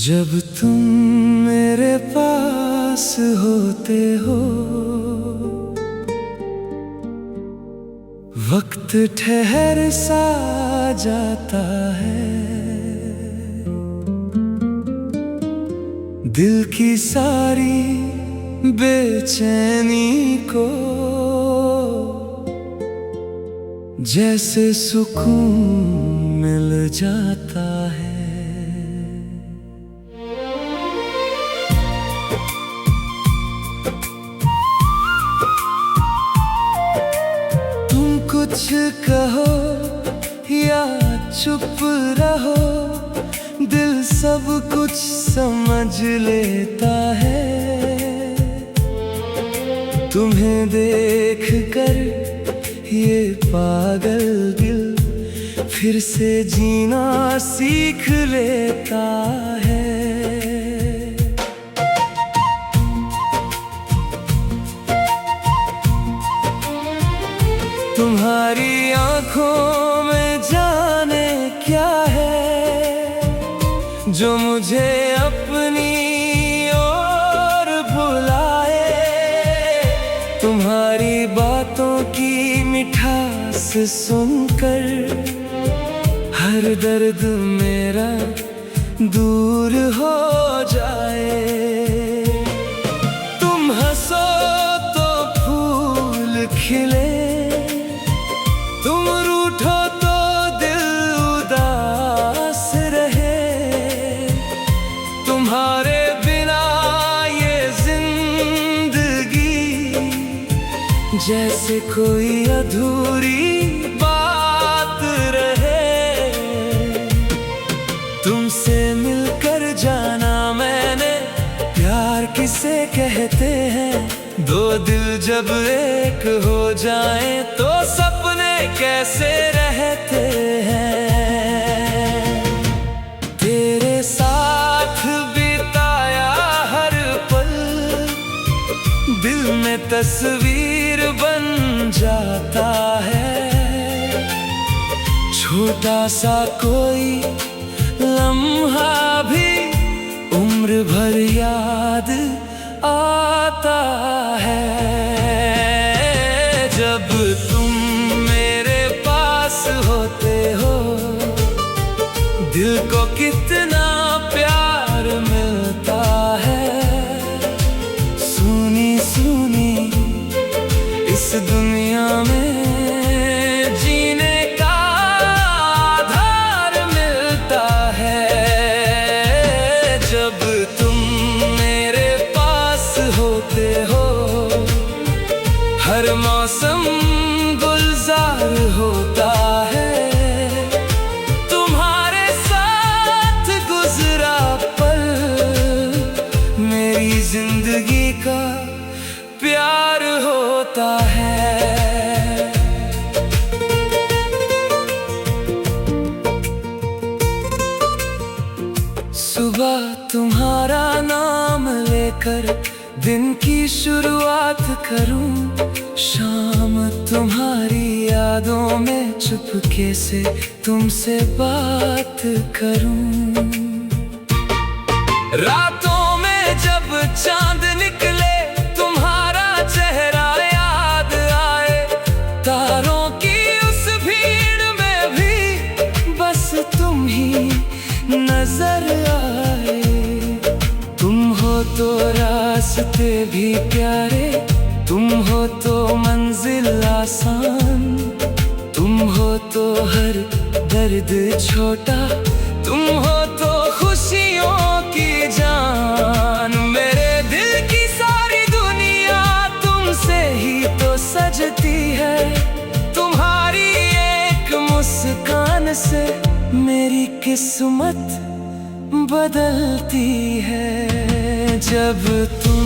जब तुम मेरे पास होते हो, वक्त ठहर सा जाता है। दिल की सारी बेचैनी को जैसे सुकून मिल जाता है। कुछ कहो या चुप रहो, दिल सब कुछ समझ लेता है। तुम्हें देख कर ये पागल दिल फिर से जीना सीख लेता है। तुम्हारी आंखों में जाने क्या है, जो मुझे अपनी ओर बुलाए। तुम्हारी बातों की मिठास सुनकर हर दर्द मेरा दूर हो जाए। तुम हंसो तो फूल खिले, तुम रूठो तो दिल उदास रहे। तुम्हारे बिना ये जिंदगी जैसे कोई अधूरी बात रहे। तुमसे मिलकर जाना मैंने, प्यार किसे कहते हैं। दो दिल जब एक हो जाएं तो सपने कैसे रहते हैं। तेरे साथ बिताया हर पल दिल में तस्वीर बन जाता है। छोटा सा कोई लम्हा भी उम्र भर याद आता है। जब तुम मेरे पास होते हो, दिल को कितना प्यार मिलता है। सुनी सुनी इस दुनिया में जीने का आधार मिलता है। जब तुम मेरे पास होते हो, हर मौसम गुलजार होता है। तुम्हारे साथ गुजरा पल मेरी जिंदगी का प्यार होता है। सुबह तुम्हारा नाम लेकर दिन की शुरुआत करूं, शाम तुम्हारी यादों में चुपके से तुमसे बात करूं। रातों में जब चांद निकले, तुम्हारा चेहरा याद आए। तारों की उस भीड़ में भी बस तुम ही नजर आए। तुम हो तो रास्ते भी प्यारे, तुम हो तो मंजिल आसान। तुम हो तो हर दर्द छोटा, तुम हो तो खुशियों की जान। मेरे दिल की सारी दुनिया तुमसे ही तो सजती है। तुम्हारी एक मुस्कान से मेरी किस्मत बदलती है। जब तुम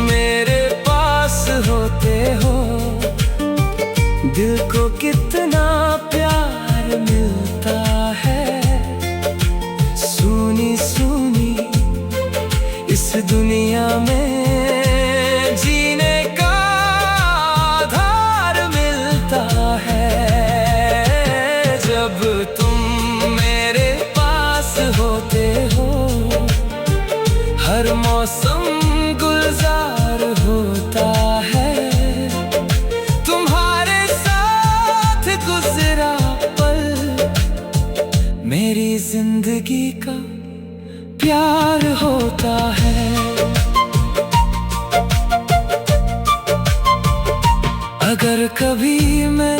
मेरे पास होते हो, दिल को कितना प्यार मिलता है। सुनी सुनी इस दुनिया में जीने का आधार मिलता है। जब तुम मेरे पास होते हो, हर मौसम गुलजार होता है। तुम्हारे साथ गुजरा पल मेरी जिंदगी का प्यार होता है। अगर कभी मैं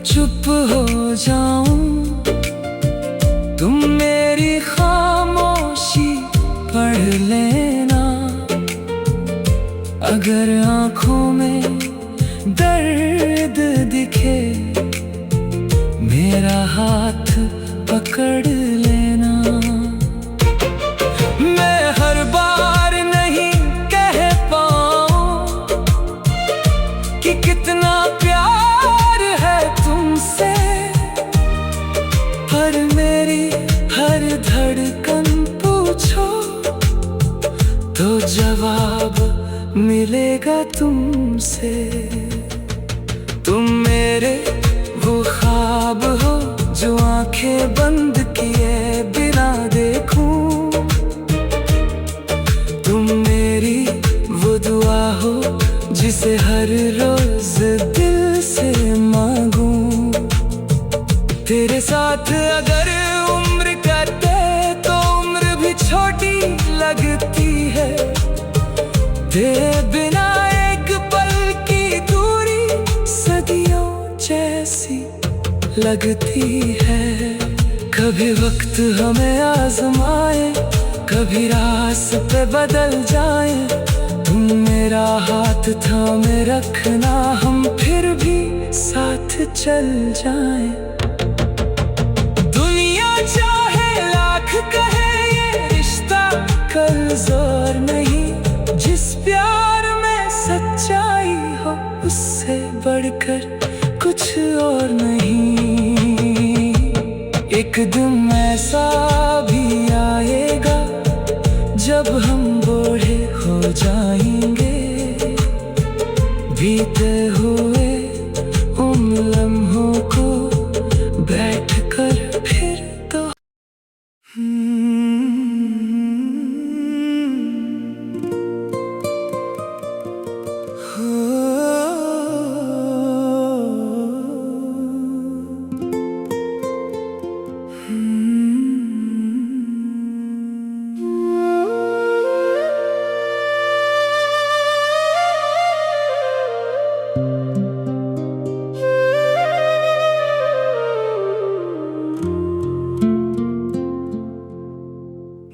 चुप हो जाऊं, तुम मेरी खामोशी पढ़ लेना। अगर आँखों में दर्द दिखे, मेरा हाथ पकड़ लेना। मैं हर बार नहीं कह पाऊं कि कितना प्यार है तुमसे, पर मेरी हर धड़कन पूछो तो जवाब मिलेगा तुमसे। तुम मेरे वो ख्वाब हो जो आंखें बंद किए बिना देखूं। तुम मेरी वो दुआ हो जिसे हर रोज दिल से मांगूं। तेरे साथ अगर उम्र कटे तो उम्र भी छोटी लगती है। तेरे बिना एक पल की दूरी सदियों जैसी लगती है। कभी वक्त हमें आजमाए, कभी रास्ते बदल जाए, तुम मेरा हाथ थामे रखना, हम फिर भी साथ चल जाएं। दुनिया चाहे लाख कहे, ये रिश्ता कल जोर नहीं। जिस प्यार में सच्चाई हो, उससे बढ़कर कुछ और नहीं। एक दिन ऐसा भी आएगा जब हम बूढ़े हो जाएंगे, बीते हुए उन लम्हों को बैठकर फिर तो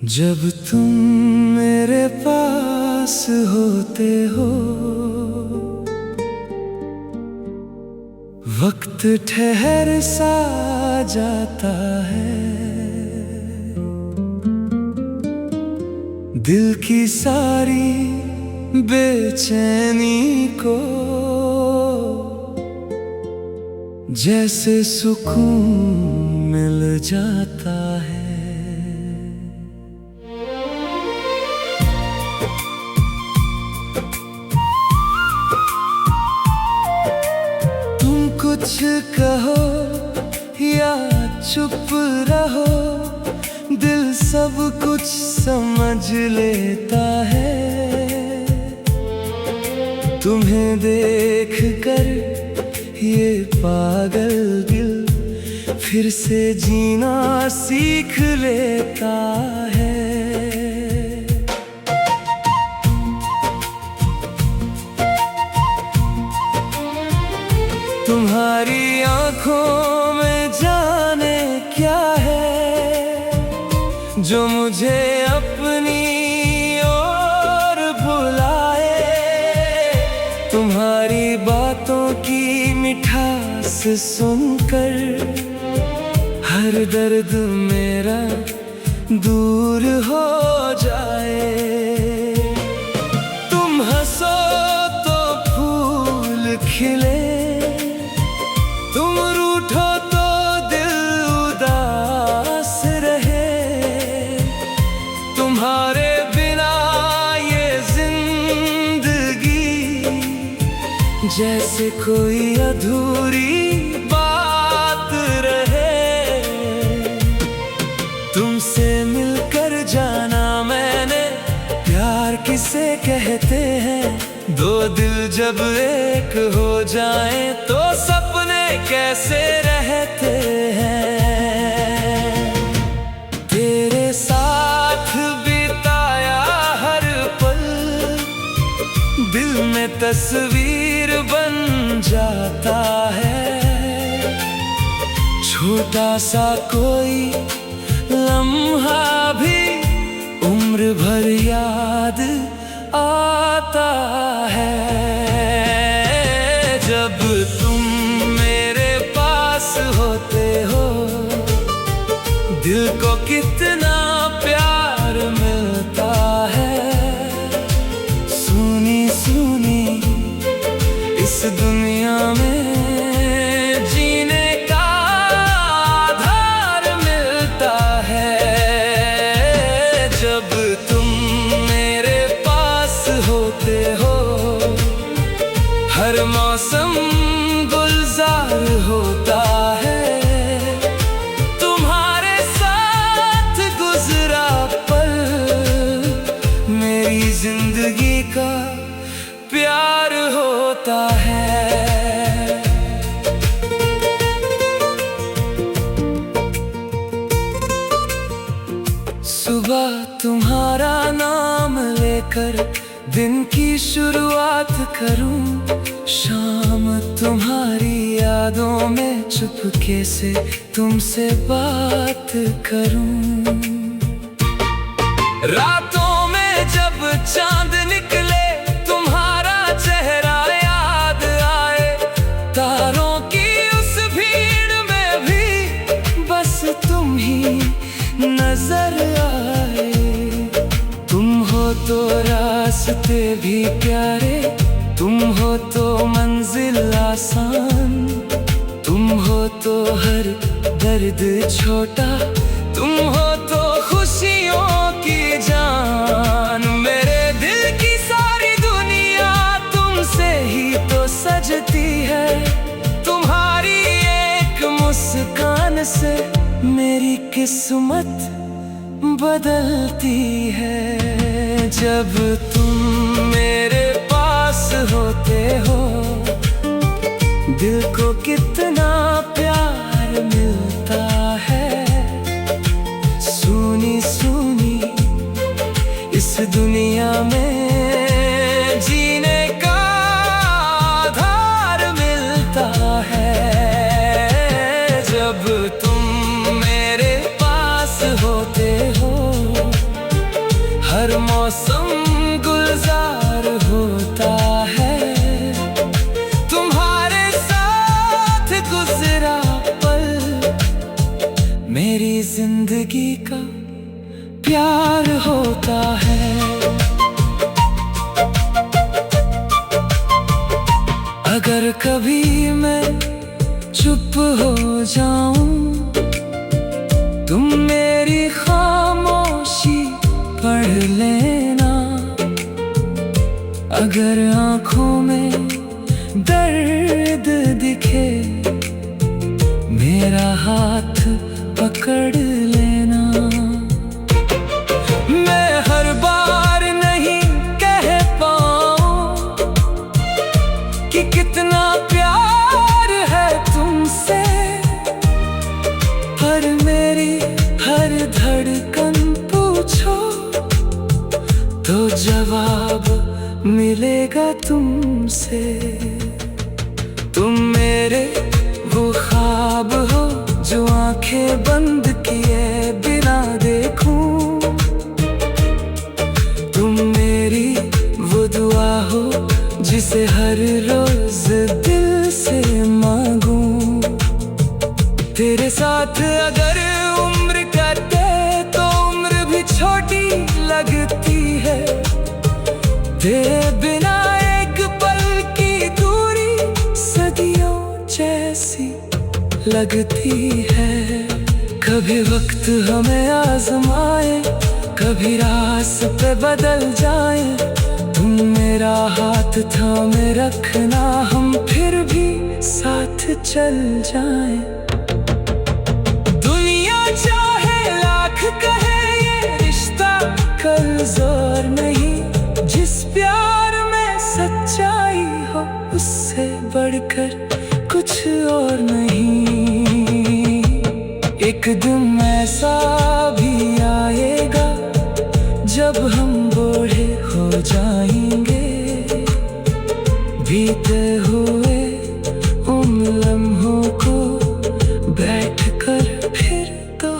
जब तुम मेरे पास होते हो, वक्त ठहर सा जाता है। दिल की सारी बेचैनी को जैसे सुकून मिल जाता है। कुछ कहो या चुप रहो, दिल सब कुछ समझ लेता है। तुम्हें देख कर ये पागल दिल फिर से जीना सीख लेता है। तुम्हारी आंखों में जाने क्या है जो मुझे अपनी ओर बुलाए। तुम्हारी बातों की मिठास सुनकर हर दर्द मेरा दूर दूर हो जाए। तुम हंसो तो फूल खिले, तुम रूठो तो दिल उदास रहे। तुम्हारे बिना ये जिंदगी जैसे कोई अधूरी बात रहे। तुमसे मिलकर जाना मैंने, प्यार किसे कहते हैं। दो दिल जब एक हो जाएं तो सपने कैसे रहते हैं। तेरे साथ बिताया हर पल दिल में तस्वीर बन जाता है। छोटा सा कोई लम्हा भी उम्र भर याद आता है। जब तुम मेरे पास होते हो, दिल को कितना प्यार मिलता है। सुनी सुनी इस दुनिया में जीने का आधार मिलता है। जब तुम मेरे पास होते हो, हर मौसम गुलजार होता है। तुम्हारे साथ गुजरा पल मेरी जिंदगी का प्यार होता है। सुबह तुम्हारा नाम लेकर दिन की शुरुआत करूं, शाम तुम्हारी यादों में चुपके से तुमसे बात करूं। रातों में जब चांद निकले, तुम्हारा चेहरा याद आए। तारों की उस भीड़ में भी बस तुम ही नजर आए। तुम हो तो रास्ते भी प्यारे, तुम हो तो मंजिल आसान। तुम हो तो हर दर्द छोटा, तुम हो तो खुशियों की जान। मेरे दिल की सारी दुनिया तुमसे ही तो सजती है। तुम्हारी एक मुस्कान से मेरी किस्मत बदलती है। जब तुम मेरे पास होते हो, दिल को कितना प्यार मिलता है। सुनी सुनी इस दुनिया में जीने का आधार मिलता है। जब तुम मेरे पास होते हो, हर मौसम गुलजार होता है। तुम्हारे साथ गुजरा पल मेरी जिंदगी का प्यार होता है। अगर कभी मैं चुप हो जाऊं, तुम मेरी खामोशी पढ़ लेना। अगर आंखों में दर्द दिखे, मेरा हाथ पकड़ लेना। मैं हर बार नहीं कह पाऊं कि कितना प्यार है तुमसे, पर मेरी हर धड़कन पूछो तो जवाब मिलेगा तुमसे। तुम मेरे वो ख्वाब हो जो आंखें बंद किए बिना देखूं। तुम मेरी वो दुआ हो जिसे हर रोज दिल से मांगूं। तेरे साथ अगर उम्र कटे तो उम्र भी छोड़ तेरे बिना एक पल की दूरी सदियों जैसी लगती है। कभी वक्त हमें आजमाए, कभी रास्ते बदल जाए, तुम मेरा हाथ थामे रखना, हम फिर भी साथ चल जाएं। दुनिया चाहे लाख कहे ये रिश्ता कल जोर नहीं, जिस प्यार में सच्चाई हो उससे बढ़कर कुछ और नहीं। एक दिन ऐसा भी आएगा जब हम बूढ़े हो जाएंगे, बीते हुए उन लम्हों को बैठकर फिर तो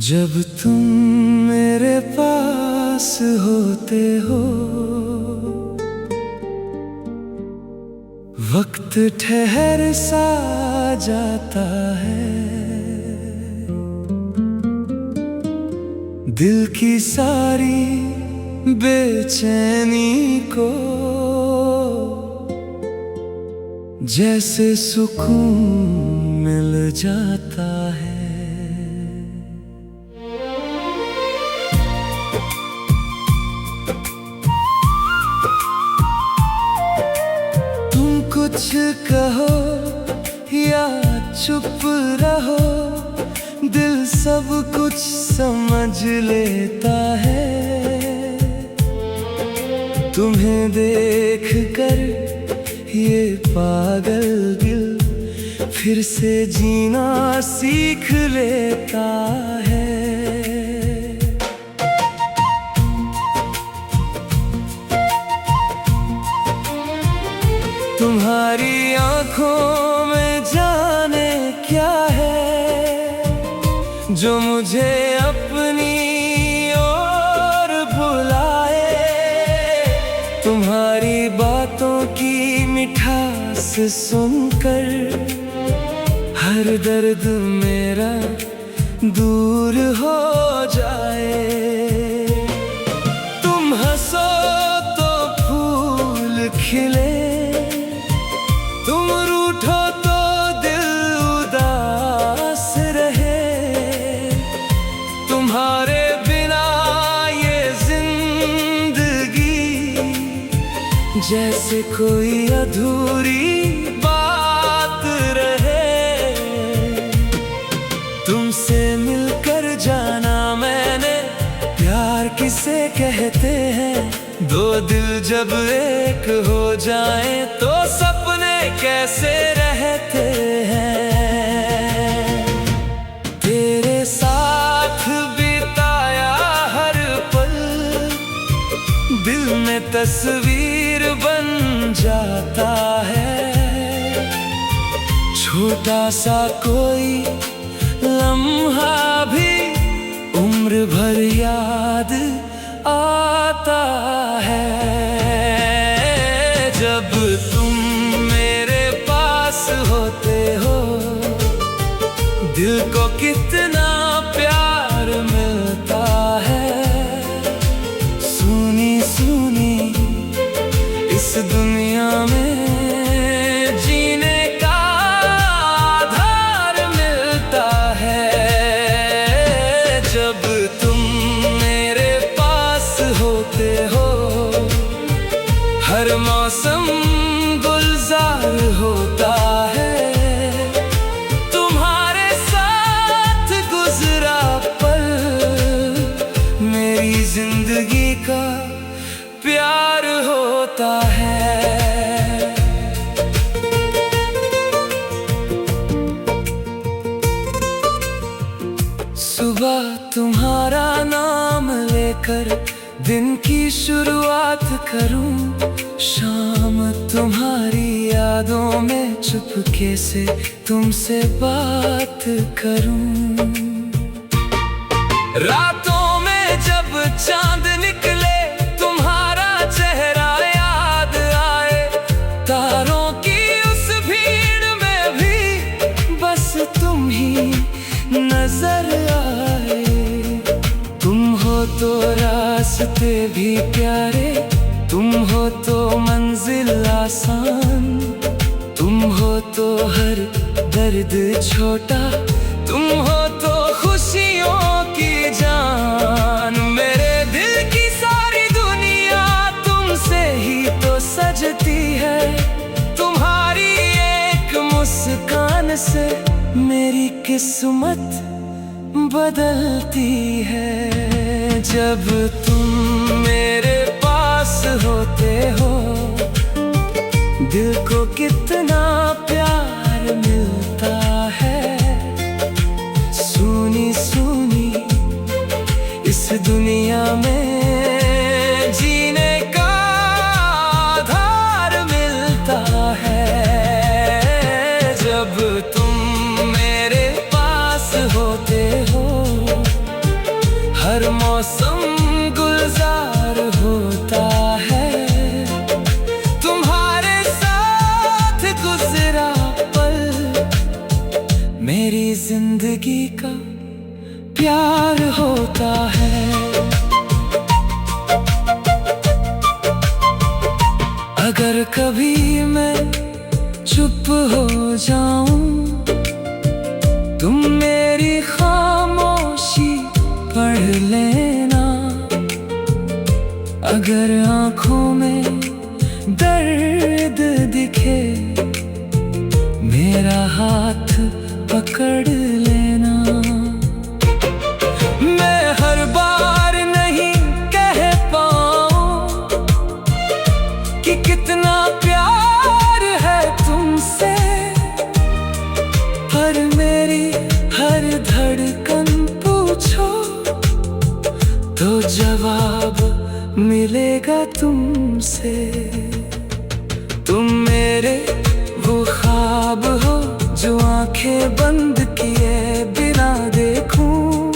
जब तुम मेरे पास होते हो, वक्त ठहर सा जाता है। दिल की सारी बेचैनी को जैसे सुकून मिल जाता है। कुछ कहो या चुप रहो, दिल सब कुछ समझ लेता है। तुम्हें देख कर ये पागल दिल फिर से जीना सीख लेता है। तुम्हारी आंखों में जाने क्या है जो मुझे अपनी ओर बुलाए। तुम्हारी बातों की मिठास सुनकर हर दर्द मेरा दूर हो जाए। तुम हंसो तो फूल खिले, तुम रूठो तो दिल उदास रहे। तुम्हारे बिना ये जिंदगी जैसे कोई अधूरी बात रहे। तुमसे मिलकर जाना मैंने, प्यार किसे कहते हैं। दो दिल जब एक हो जाए तो सपने कैसे रहते हैं। तेरे साथ बिताया हर पल दिल में तस्वीर बन जाता है। छोटा सा कोई लम्हा भी उम्र भर याद आता है। जब तुम मेरे पास होते हो, दिल को कितना प्यार मिलता है। सुनी सुनी इस दुनिया में जीने का आधार मिलता है। जब तुम मेरे पास होते हो, हर मौसम गुलजार होता है। तुम्हारे साथ गुजरा पल मेरी जिंदगी का प्यार होता है। सुबह तुम्हारा नाम लेकर दिन की शुरुआत करूं, शाम तुम्हारी यादों में चुपके से तुमसे बात करूं। रातों में जब चांद निकले, तुम्हारा चेहरा याद आए, तारों की उस भीड़ में भी बस तुम ही नजर आए। तुम हो तो रास्ते भी प्यारे, तुम हो तो मंजिल आसान, तुम हो तो हर दर्द छोटा, तुम हो तो खुशियों की जान। मेरे दिल की सारी दुनिया तुमसे ही तो सजती है, तुम्हारी एक मुस्कान से मेरी किस्मत बदलती है। जब तुम मेरे पास होते हो, दिल को कितना प्यार मिलता है। सुनी सुनी इस दुनिया में जीने का आधार मिलता है। जब तुम मेरे पास होते हो, हर मौसम गुलजार होता है। तुम्हारे साथ गुजरा पल मेरी जिंदगी का प्यार होता है। अगर कभी मैं चुप हो जाऊं, तुम मेरी खामोशी पढ़ लेना। अगर आँखों में दर्द दिखे, मेरा हाथ पकड़ लेना। मैं हर बार नहीं कह पाऊं कि कितना प्यार है तुमसे, पर मेरी हर धड़कन पूछो तो जवाब मिलेगा तुमसे। तुम मेरे वो ख्वाब हो जो आंखें बंद किए बिना देखूं।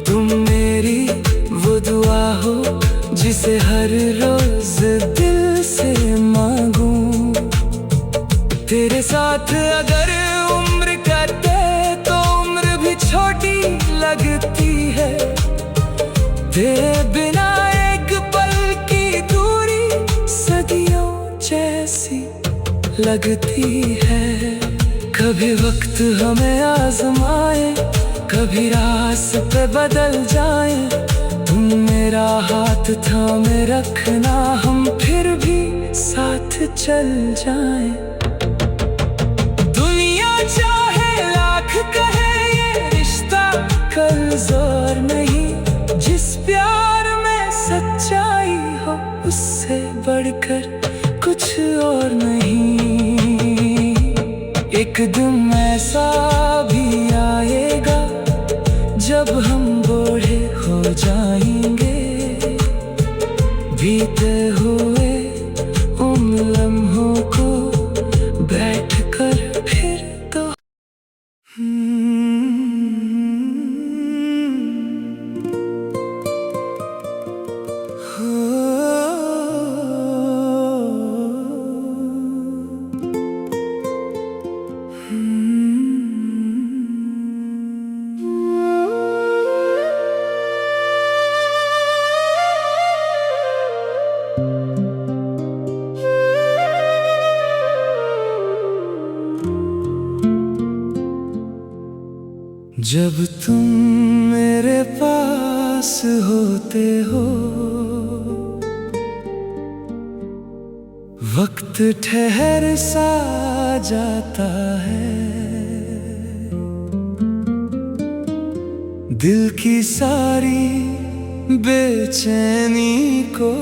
तुम मेरी वो दुआ हो जिसे हर रोज दिल से मांगूं। तेरे साथ अगर उम्र कटे तो उम्र भी छोटी लगती है। तेरे बिना एक पल की दूरी सदियों जैसी लगती है। कभी वक्त हमें आजमाए, कभी रास्ते बदल जाए, तुम मेरा हाथ थामे रखना, हम फिर भी साथ चल जाएं। दुनिया चाहे लाख कहे, ये रिश्ता कल जोर नहीं। जिस प्यार में सच्चाई हो, उससे बढ़कर कुछ और नहीं। एक दिन ऐसा भी आएगा जब हम बूढ़े हो जाएंगे, बीते हुए उन लम्हों को बैठकर फिर तो जब तुम मेरे पास होते हो, वक्त ठहर सा जाता है। दिल की सारी बेचैनी को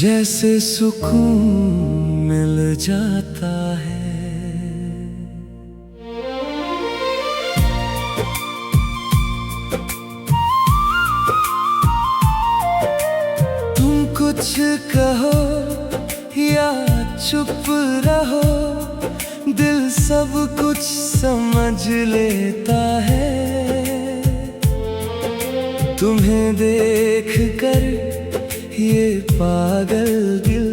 जैसे सुकून मिल जाता है। कुछ कहो या चुप रहो, दिल सब कुछ समझ लेता है। तुम्हें देख कर ये पागल दिल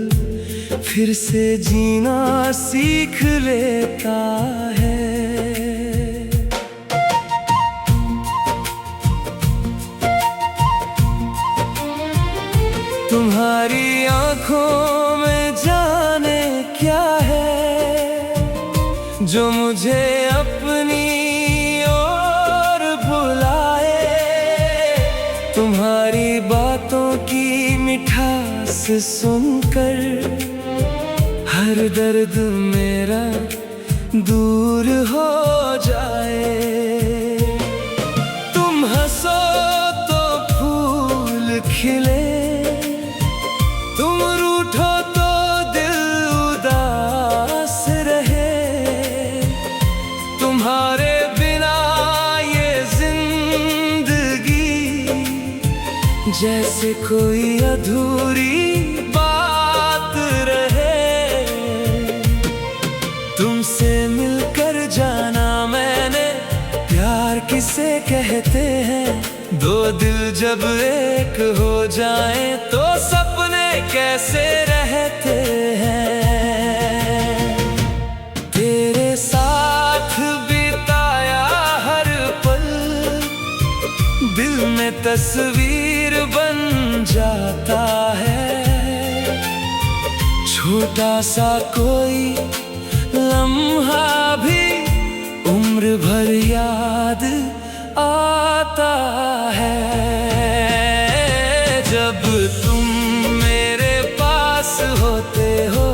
फिर से जीना सीख लेता है। तुम्हारी आंखों में जाने क्या है जो मुझे अपनी ओर बुलाए। तुम्हारी बातों की मिठास सुनकर हर दर्द मेरा दूर हो जाए। तुम हंसो तो फूल खिले, तुम रूठो तो दिल उदास रहे। तुम्हारे बिना ये जिंदगी जैसे कोई अधूरी बात रहे। तुमसे मिलकर जाना मैंने प्यार किसे कहते हैं। दो दिल जब एक हो जाएं तो सपने कैसे रहते हैं। तेरे साथ बिताया हर पल दिल में तस्वीर बन जाता है। छोटा सा कोई लम्हा भी उम्र भर याद आता है। जब तुम मेरे पास होते हो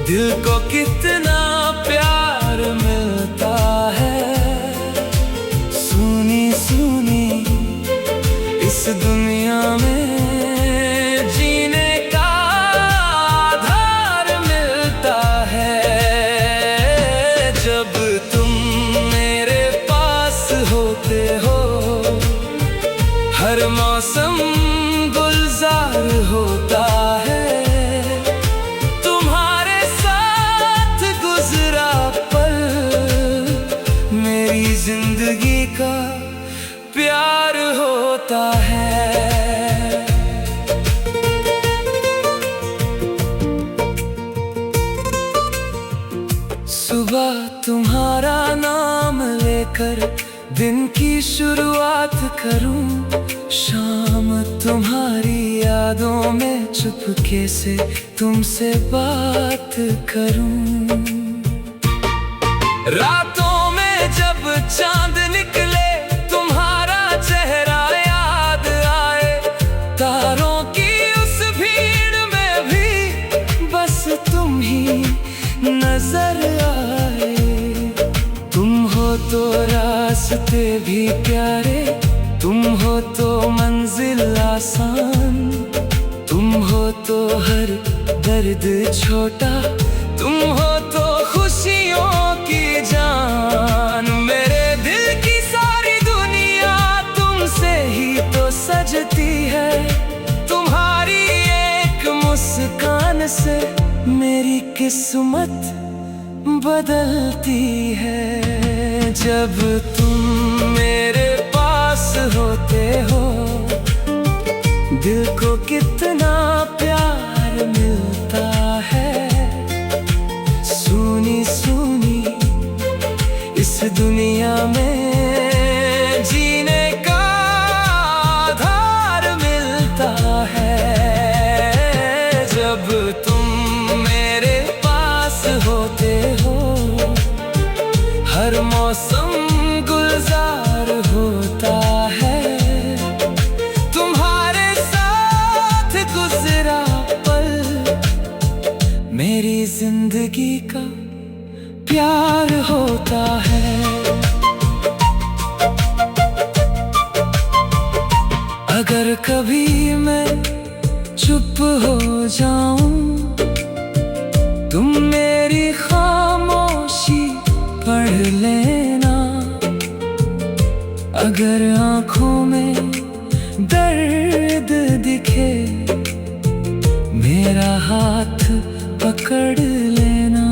दिल को कितना प्यार मिलता है। सुनी सुनी इस दुनिया में जीने का आधार मिलता है। जब तुम मेरे पास होते हो हर मौसम गुलजार होता है। तुम्हारे साथ गुजरा पल मेरी जिंदगी का प्यार होता है। सुबह तुम्हारा नाम लेकर दिन की शुरुआत करूं, शाम तुम्हारी यादों में चुपके से तुमसे बात करूं। रातों में जब चांद निकले तुम्हारा चेहरा याद आए। तारों की उस भीड़ में भी बस तुम ही नजर आए। तुम हो तो रास्ते भी प्यारे, तुम हो तो मंजिल आसान। तुम हो तो हर दर्द छोटा, तुम हो तो खुशियों की जान। मेरे दिल की सारी दुनिया तुमसे ही तो सजती है। तुम्हारी एक मुस्कान से मेरी किस्मत बदलती है। जब तुम मेरे पास होते हो दिल को कितना प्यार मिलता है। सुनी सुनी इस दुनिया में जीने का आधार मिलता है। जब तुम मेरे पास होते हो हर मौसम गुलजार होता है। तुम्हारे साथ गुजरा पल मेरी जिंदगी का प्यार होता है। अगर कभी मैं चुप हो जाऊं तुम मेरी खामोशी पढ़ लेना। अगर आंखों में दर्द उम्मीद दिखे, मेरा हाथ पकड़ लेना।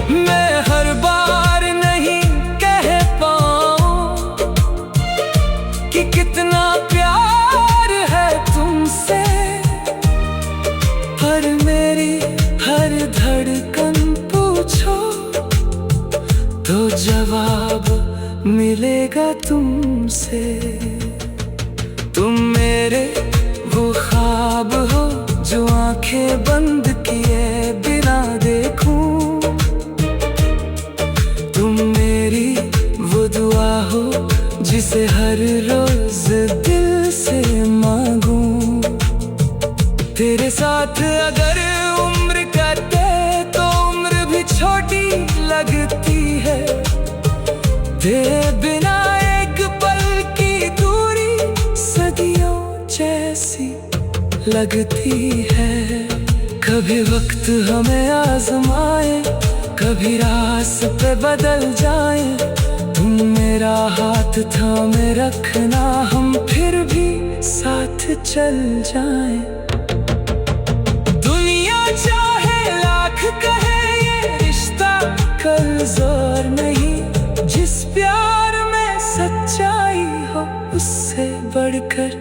मैं हर बार नहीं कह पाऊं कि कितना प्यार है तुमसे, पर मेरी हर धड़कन पूछो तो जवाब मिलेगा तुमसे। तुम मेरे वो ख्वाब हो जो आंखें बंद किए बिना देखूं, तुम मेरी वो दुआ हो जिसे हर रोज दिल से मांगूं। तेरे साथ अगर उम्र कटे तो उम्र भी छोटी लगती है, तेरे बिना एक पल की दूरी सदियों जैसी लगती है। कभी वक्त हमें आजमाए, कभी रास्ते बदल जाए, तुम मेरा हाथ थामे रखना, हम फिर भी साथ चल जाएं। दुनिया चाहे लाख कहे ये रिश्ता कल जोर नहीं, जिस प्यार में सच्चाई हो उससे बढ़कर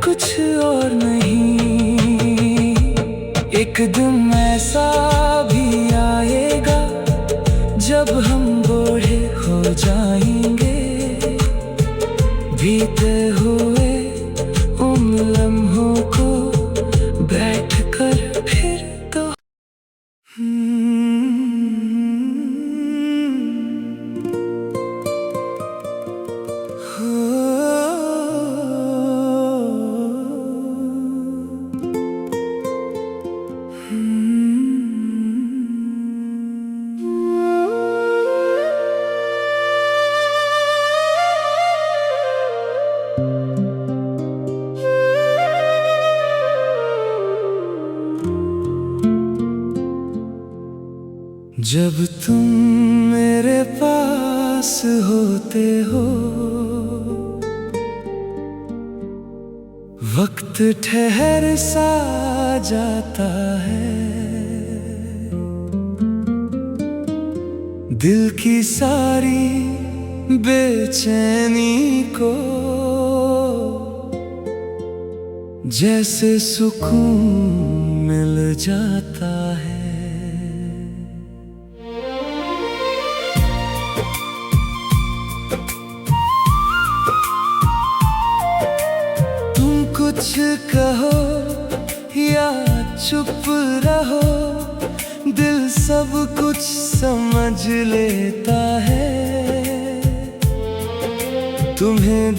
कुछ और नहीं। एक दिन ऐसा भी आएगा जब हम बूढ़े हो जाएंगे, बीते हुए उन लम्हों को बैठकर फिर तो जब तुम मेरे पास होते हो, वक्त ठहर सा जाता है, दिल की सारी बेचैनी को जैसे सुकून मिल जाता है। कुछ कहो या चुप रहो, दिल सब कुछ समझ लेता है। तुम्हें